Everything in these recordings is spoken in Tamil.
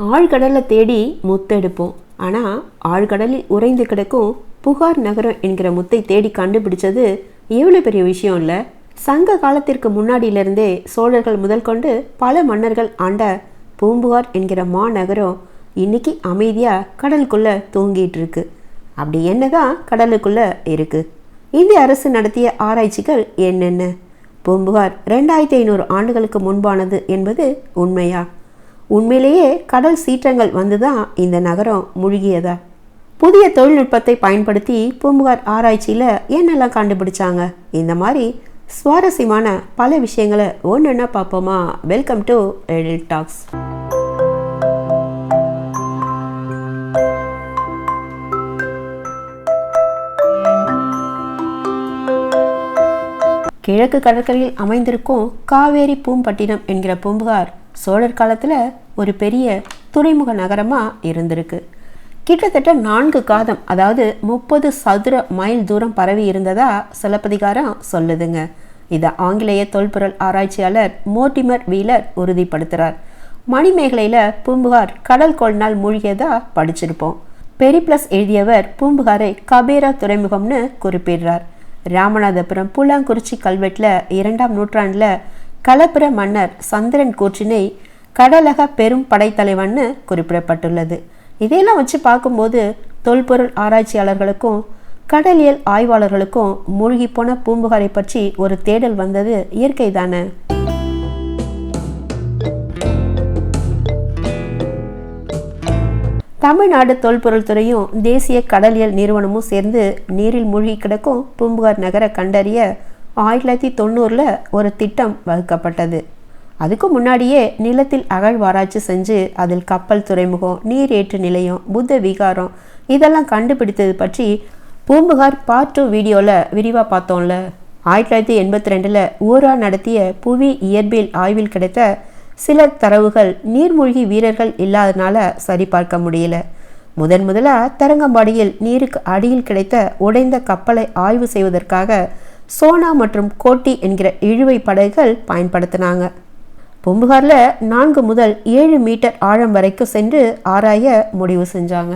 ஆழ்கடலை தேடி முத்தெடுப்போம். ஆனால் ஆழ்கடலில் உறைந்து கிடக்கும் புகார் நகரம் என்கிற முத்தை தேடி கண்டுபிடிச்சது எவ்வளோ பெரிய விஷயம் இல்லை? சங்க காலத்திற்கு முன்னாடியிலிருந்தே சோழர்கள் முதல் கொண்டு பல மன்னர்கள் ஆண்ட பூம்புகார் என்கிற மாநகரம் இன்னைக்கு அமைதியாக கடலுக்குள்ளே தூங்கிட்டு இருக்கு. அப்படி என்னதான் கடலுக்குள்ளே இருக்கு? இந்திய அரசு நடத்திய ஆராய்ச்சிகள் என்னென்ன? பூம்புகார் 2500 ஆண்டுகளுக்கு முன்பானது என்பது உண்மையா? உண்மையிலேயே கடல் சீற்றங்கள் வந்துதான் இந்த நகரம் முழுகியதா? புதிய தொழில்நுட்பத்தை பயன்படுத்தி பூம்புகார் ஆராய்ச்சியில் என்னெல்லாம் கண்டுபிடிச்சாங்க? இந்த மாதிரி சுவாரஸ்யமான பல விஷயங்களை ஒன்று பார்ப்போமா? Welcome to Ezhil talks. கிழக்கு கடற்கரையில் அமைந்திருக்கும் காவேரி பூம்பட்டினம் என்கிற பூம்புகார் சோழர் காலத்தில் ஒரு பெரிய துறைமுக நகரமாக இருந்திருக்கு. கிட்டத்தட்ட 4 காதம், அதாவது 30 சதுர மைல் தூரம் பரவி இருந்ததா சிலப்பதிகாரம் சொல்லுதுங்க. இதை ஆங்கிலேய தொல்பொருள் ஆராய்ச்சியாளர் மோர்டிமர் வீலர் உறுதிப்படுத்துகிறார். மணிமேகலையில் பூம்புகார் கடல் கோள்னால் மூழ்கியதா படிச்சிருப்போம். பெரிப்ளஸ் எழுதியவர் பூம்புகாரை கபேரா துறைமுகம்னு குறிப்பிடுறார். ராமநாதபுரம் புலாங்குறிச்சி கல்வெட்டில் 2ஆம் நூற்றாண்டில் களப்பிர மன்னர் சந்திரன் கூற்றினை கடலக பெரும் படைத்தலைவன்னு குறிப்பிடப்பட்டுள்ளது. இதையெல்லாம் வச்சு பார்க்கும்போது தொல்பொருள் ஆராய்ச்சியாளர்களுக்கும் கடலியல் ஆய்வாளர்களுக்கும் மூழ்கி போன பூம்புகாரை பற்றி ஒரு தேடல் வந்தது இயற்கை தானே. தமிழ்நாடு தொல்பொருள் துறையும் தேசிய கடலியல் நிறுவனமும் சேர்ந்து நீரில் மூழ்கி கிடக்கும் பூம்புகார் நகரை கண்டறிய 1990 ஒரு திட்டம் வகுக்கப்பட்டது. அதுக்கு முன்னாடியே நிலத்தில் அகழ்வாராய்ச்சி செஞ்சு அதில் கப்பல் துறைமுகம், நீரேற்று நிலையம், புத்த விகாரம் இதெல்லாம் கண்டுபிடித்தது பற்றி பூம்புகார் பார்ட் 2 வீடியோவில் விரிவாக பார்த்தோம்ல. 1982 ஊரா நடத்திய புவி இயற்பியல் ஆய்வில் கிடைத்த சில தரவுகள் நீர்மூழ்கி வீரர்கள் இல்லாதனால சரிபார்க்க முடியல. முதலாக தரங்கம்பாடியில் நீருக்கு அடியில் கிடைத்த உடைந்த கப்பலை ஆய்வு செய்வதற்காக சோனா மற்றும் கோட்டி என்கிற இழுவை படகுகள் பயன்படுத்தினாங்க. பூம்புகாரில் 4 முதல் 7 மீட்டர் ஆழம் வரைக்கும் சென்று ஆராய முடிவு செஞ்சாங்க.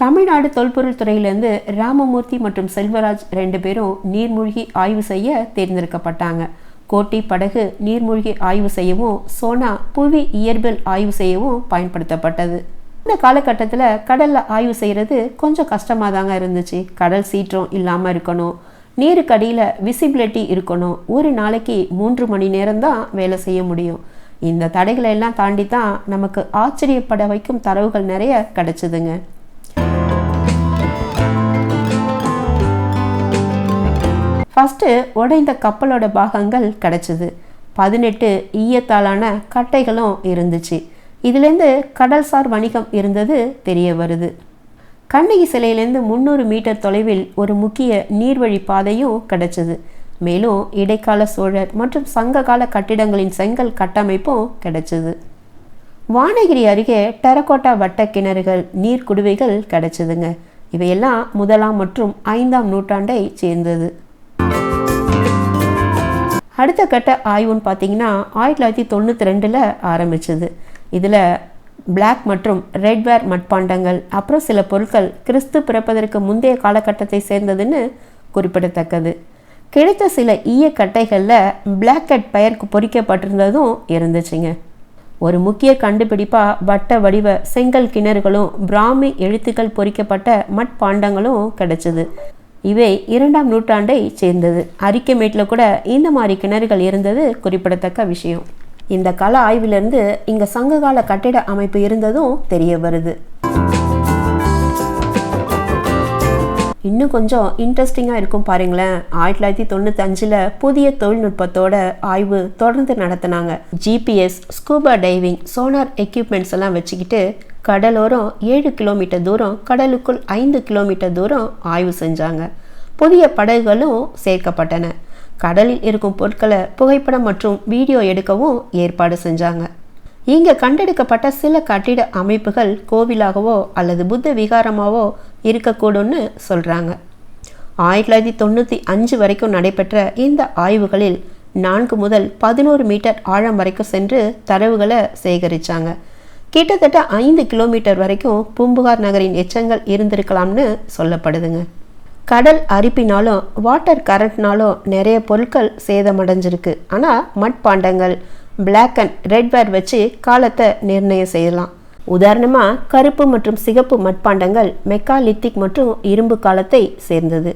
தமிழ்நாடு தொல்பொருள் துறையிலேருந்து ராமமூர்த்தி மற்றும் செல்வராஜ் 2 பேரும் நீர்மூழ்கி ஆய்வு செய்ய தேர்ந்தெடுக்கப்பட்டாங்க. கோட்டி படகு நீர்மூழ்கி ஆய்வு செய்யவும், சோனா புவி இயற்பியல் ஆய்வு செய்யவும் பயன்படுத்தப்பட்டது. இந்த காலகட்டத்தில் கடலில் ஆய்வு செய்கிறது கொஞ்சம் கஷ்டமாக தாங்க இருந்துச்சு. கடல் சீற்றம் இல்லாமல் இருக்கணும், நீருக்கு அடியில் விசிபிலிட்டி இருக்கணும், ஒரு நாளைக்கு 3 மணி நேரம் தான் வேலை செய்ய முடியும். இந்த தடைகளை எல்லாம் தாண்டி தான் நமக்கு ஆச்சரியப்பட வைக்கும் தரவுகள் நிறைய கிடைச்சிதுங்க. ஃபஸ்ட்டு உடைந்த கப்பலோட பாகங்கள் கிடச்சிது. 18 ஈயத்தாலான கட்டைகளும் இருந்துச்சு. இதுலேருந்து கடல்சார் வணிகம் இருந்தது தெரிய வருது. கண்ணகி சிலையிலேருந்து 300 மீட்டர் தொலைவில் ஒரு முக்கிய நீர்வழி பாதையும் கிடச்சிது. மேலும் இடைக்கால சோழர் மற்றும் சங்ககால கட்டிடங்களின் செங்கல் கட்டமைப்பும் கிடைச்சிது. வானகிரி அருகே டெரகோட்டா வட்ட கிணறுகள், நீர்க்குடுவைகள் கிடச்சிதுங்க. இவையெல்லாம் 1ஆம் மற்றும் 5ஆம் நூற்றாண்டை சேர்ந்தது. அடுத்த கட்ட ஆய்வுன்னு பார்த்தீங்கன்னா 1992 ஆரம்பிச்சது. இதில் பிளாக் மற்றும் ரெட்வேர் மட்பாண்டங்கள், அப்புறம் சில பொருட்கள் கிறிஸ்து பிறப்பதற்கு முந்தைய காலகட்டத்தை சேர்ந்ததுன்னு குறிப்பிடத்தக்கது. கிடைத்த சில ஈயக்கட்டைகளில் பிளாக்கெட் பெயர் பொறிக்கப்பட்டிருந்ததும் இருந்துச்சுங்க. ஒரு முக்கிய கண்டுபிடிப்பாக வட்ட வடிவ செங்கல் கிணறுகளும் பிராமி எழுத்துக்கள் பொறிக்கப்பட்ட மட்பாண்டங்களும் கிடைச்சிது. இவை 2ஆம் நூற்றாண்டை சேர்ந்தது. அரிக்கமேட்டில் கூட இந்த மாதிரி கிணறுகள் இருந்தது குறிப்பிடத்தக்க விஷயம். இந்த கள ஆய்விலிருந்து இங்கே சங்ககால கட்டிட அமைப்பு இருந்ததும் தெரிய வருது. இன்னும் கொஞ்சம் இன்ட்ரெஸ்டிங்காக இருக்கும் பாருங்களேன். 1995 புதிய தொழில்நுட்பத்தோட ஆய்வு தொடர்ந்து நடத்தினாங்க. GPS, scuba diving, sonar equipments எல்லாம் வச்சுக்கிட்டு கடலோரம் 7 கிலோமீட்டர் தூரம், கடலுக்குள் 5 கிலோமீட்டர் தூரம் ஆய்வு செஞ்சாங்க. புதிய படகுகளும் சேர்க்கப்பட்டன. கடலில் இருக்கும் பொருட்களை புகைப்படம் மற்றும் வீடியோ எடுக்கவும் ஏற்பாடு செஞ்சாங்க. இங்கே கண்டெடுக்கப்பட்ட சில கட்டிட அமைப்புகள் கோவிலாகவோ அல்லது புத்த விகாரமாகவோ இருக்கக்கூடும்னு சொல்கிறாங்க. 1995 வரைக்கும் நடைபெற்ற இந்த ஆய்வுகளில் 4 முதல் 11 மீட்டர் ஆழம் வரைக்கும் சென்று தரவுகளை சேகரித்தாங்க. கிட்டத்தட்ட 5 கிலோமீட்டர் வரைக்கும் பூம்புகார் நகரின் எச்சங்கள் இருந்திருக்கலாம்னு சொல்லப்படுதுங்க. கடல் அரிப்பினாலும் வாட்டர் கரண்ட்னாலும் நிறைய பொருட்கள் சேதமடைஞ்சிருக்கு. ஆனால் மட்பாண்டங்கள், பிளாக் அண்ட் ரெட் வேர் வச்சு காலத்தை நிர்ணயம் செய்யலாம். உதாரணமாக கருப்பு மற்றும் சிகப்பு மட்பாண்டங்கள் மெக்காலித்திக் மற்றும் இரும்பு காலத்தை சேர்ந்தது.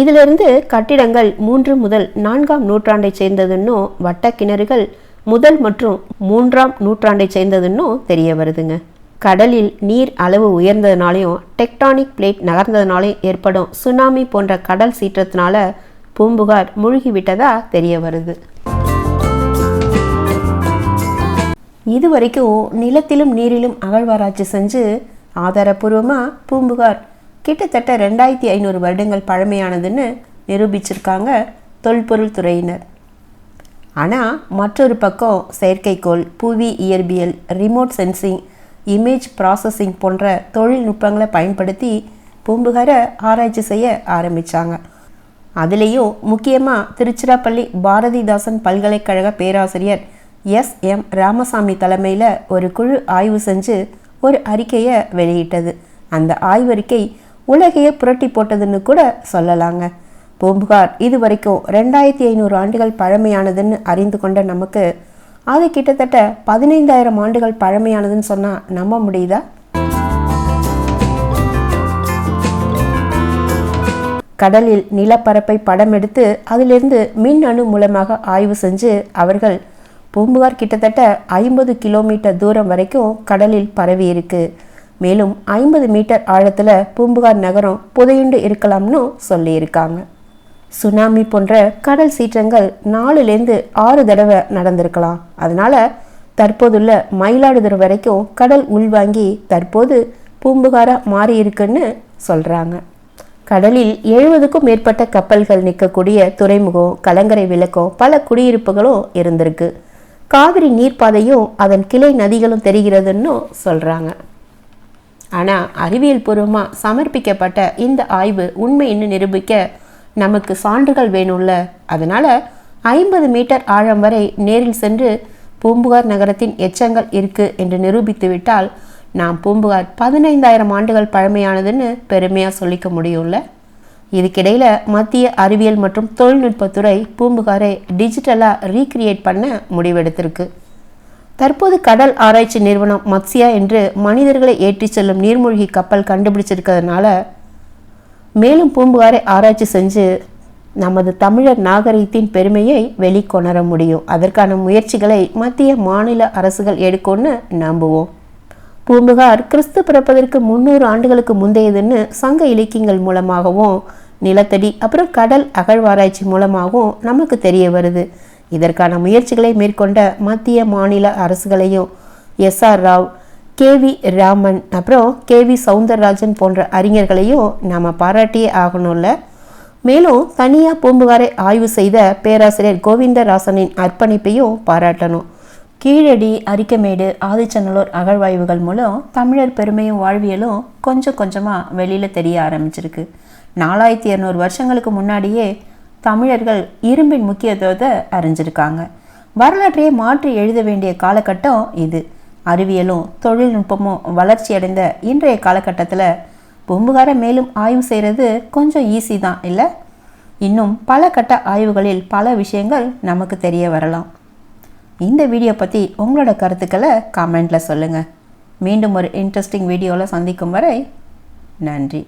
இதிலிருந்து கட்டிடங்கள் 3 முதல் 4ஆம் நூற்றாண்டை சேர்ந்ததுன்னும் வட்ட கிணறுகள் முதல் மற்றும் 3ஆம் நூற்றாண்டை சேர்ந்ததுன்னும் தெரிய வருதுங்க. கடலில் நீர் அளவு உயர்ந்ததுனாலையும் டெக்டானிக் பிளேட் நகர்ந்ததுனாலையும் ஏற்படும் சுனாமி போன்ற கடல் சீற்றத்தினால பூம்புகார் மூழ்கிவிட்டதா தெரிய வருது. இதுவரைக்கும் நிலத்திலும் நீரிலும் அகழ்வாராய்ச்சி செஞ்சு ஆதாரபூர்வமாக பூம்புகார் கிட்டத்தட்ட 2500 வருடங்கள் பழமையானதுன்னு நிரூபிச்சிருக்காங்க தொல்பொருள் துறையினர். ஆனால் மற்றொரு பக்கம் செயற்கைக்கோள், புவி இயற்பியல், ரிமோட் சென்சிங், இமேஜ் ப்ராசஸிங் போன்ற தொழில்நுட்பங்களை பயன்படுத்தி பூம்புகாரை ஆராய்ச்சி செய்ய ஆரம்பித்தாங்க. அதுலேயும் முக்கியமாக திருச்சிராப்பள்ளி பாரதிதாசன் பல்கலைக்கழக பேராசிரியர் S.M. ராமசாமி தலைமையில் ஒரு குழு ஆய்வு செஞ்சு ஒரு அறிக்கையை வெளியிட்டது. அந்த ஆய்வறிக்கை உலகையே புரட்டி போட்டதுன்னு கூட சொல்லலாங்க. பூம்புகார் இது வரைக்கும் 2500 ஆண்டுகள் பழமையானதுன்னு அறிந்து கொண்ட நமக்கு அது கிட்டத்தட்ட 15000 ஆண்டுகள் பழமையானதுன்னு சொன்னால் நம்ப முடியுதா? கடலில் நிலப்பரப்பை படம் எடுத்து அதிலிருந்து மின் அணு மூலமாக ஆய்வு செஞ்சு அவர்கள் பூம்புகார் கிட்டத்தட்ட 50 கிலோமீட்டர் தூரம் வரைக்கும் கடலில் பரவி இருக்கு. மேலும் 50 மீட்டர் ஆழத்தில் பூம்புகார் நகரம் புதையுண்டு இருக்கலாம்னு சொல்லியிருக்காங்க. சுனாமி போன்ற கடல் சீற்றங்கள் 4லேருந்து 6 தடவை நடந்திருக்கலாம். அதனால தற்போதுள்ள மயிலாடுதுறை வரைக்கும் கடல் உள்வாங்கி தற்போது பூம்புகாராக மாறி இருக்குன்னு சொல்கிறாங்க. கடலில் 70க்கும் மேற்பட்ட கப்பல்கள் நிற்கக்கூடிய துறைமுகம், கலங்கரை விளக்கம், பல குடியிருப்புகளும் இருந்திருக்கு. காவிரி நீர்ப்பாதையும் அதன் கிளை நதிகளும் தெரிகிறதுன்னு சொல்கிறாங்க. ஆனால் அறிவியல் பூர்வமாக சமர்ப்பிக்கப்பட்ட இந்த ஆய்வு உண்மைன்னு நிரூபிக்க நமக்கு சான்றுகள் வேணும்ல. அதனால் 50 மீட்டர் ஆழம் வரை நேரில் சென்று பூம்புகார் நகரத்தின் எச்சங்கள் இருக்குது என்று நிரூபித்து விட்டால் நாம் பூம்புகார் 15000 ஆண்டுகள் பழமையானதுன்னு பெருமையாக சொல்லிக்க முடியும்ல. இதுக்கிடையில் மத்திய அறிவியல் மற்றும் தொழில்நுட்பத்துறை பூம்புகாரை டிஜிட்டலாக ரீக்ரியேட் பண்ண முடிவெடுத்திருக்கு. தற்போது கடல் ஆராய்ச்சி நிறுவனம் மத்சியா என்று மனிதர்களை ஏற்றி செல்லும் நீர்மூழ்கி கப்பல் கண்டுபிடிச்சிருக்கிறதுனால மேலும் பூம்புகாரை ஆராய்ச்சி செஞ்சு நமது தமிழர் நாகரிகத்தின் பெருமையை வெளிக்கொணர முடியும். அதற்கான முயற்சிகளை மத்திய மாநில அரசுகள் எடுக்கும்னு நம்புவோம். பூம்புகார் கிறிஸ்து பிறப்பதற்கு 300 ஆண்டுகளுக்கு முந்தையதுன்னு சங்க இலக்கியங்கள் மூலமாகவும் நிலத்தடி அப்புறம் கடல் அகழ்வாராய்ச்சி மூலமாகவும் நமக்கு தெரிய வருது. இதற்கான முயற்சிகளை மேற்கொண்ட மத்திய மாநில அரசுகளையும் S.R. ராவ், K.V. ராமன் அப்புறம் K.V. சவுந்தரராஜன் போன்ற அறிஞர்களையும் நாம் பாராட்டியே ஆகணும்ல. மேலும் தனியாக பூம்புகாரை ஆய்வு செய்த பேராசிரியர் கோவிந்தராசனின் அர்ப்பணிப்பையும் பாராட்டணும். கீழடி, அரிக்கமேடு, ஆதிச்சநல்லூர் அகழ்வாய்வுகள் மூலம் தமிழர் பெருமையும் வாழ்வியலும் கொஞ்சம் கொஞ்சமாக வெளியில் தெரிய ஆரம்பிச்சிருக்கு. 4200 வருஷங்களுக்கு முன்னாடியே தமிழர்கள் இரும்பின் முக்கியத்துவத்தை அறிஞ்சிருக்காங்க. வரலாற்றையே மாற்றி எழுத வேண்டிய காலகட்டம் இது. அறிவியலும் தொழில்நுட்பமும் வளர்ச்சி அடைந்த இன்றைய காலகட்டத்தில் பூம்புகாரை மேலும் ஆய்வு செய்கிறது கொஞ்சம் ஈஸி தான் இல்லை? இன்னும் பல கட்ட ஆய்வுகளில் பல விஷயங்கள் நமக்கு தெரிய வரலாம். இந்த வீடியோ பற்றி உங்களோட கருத்துக்களை கமெண்ட்டில் சொல்லுங்கள். மீண்டும் ஒரு இன்ட்ரெஸ்டிங் வீடியோவில் சந்திக்கும் வரை நன்றி.